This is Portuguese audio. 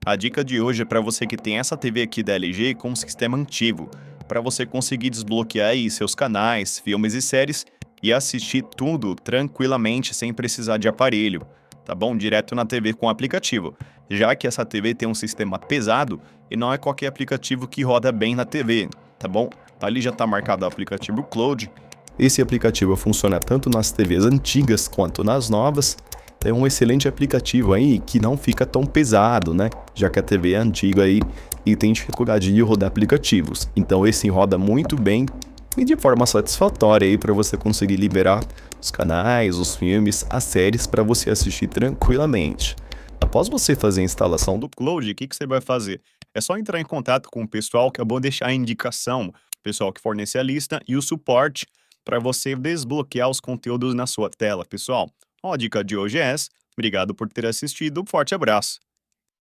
A dica de hoje é para você que tem essa TV aqui da LG com um sistema antigo, para você conseguir desbloquear aí seus canais, filmes e séries e assistir tudo tranquilamente sem precisar de aparelho, tá bom? Direto na TV com o aplicativo, já que essa TV tem um sistema pesado e não é qualquer aplicativo que roda bem na TV, tá bom? Ali já está marcado o aplicativo Cloud. Esse aplicativo funciona tanto nas TVs antigas quanto nas novas. É um excelente aplicativo aí que não fica tão pesado, né? Já que a TV é antiga aí e tem dificuldade de rodar aplicativos. Então esse roda muito bem e de forma satisfatória aí para você conseguir liberar os canais, os filmes, as séries para você assistir tranquilamente. Após você fazer a instalação do Cloud, o que você vai fazer? É só entrar em contato com o pessoal que eu vou deixar a indicação, o pessoal que fornece a lista e o suporte para você desbloquear os conteúdos na sua tela, pessoal. Ó, a dica de hoje é essa. Obrigado por ter assistido. Forte abraço.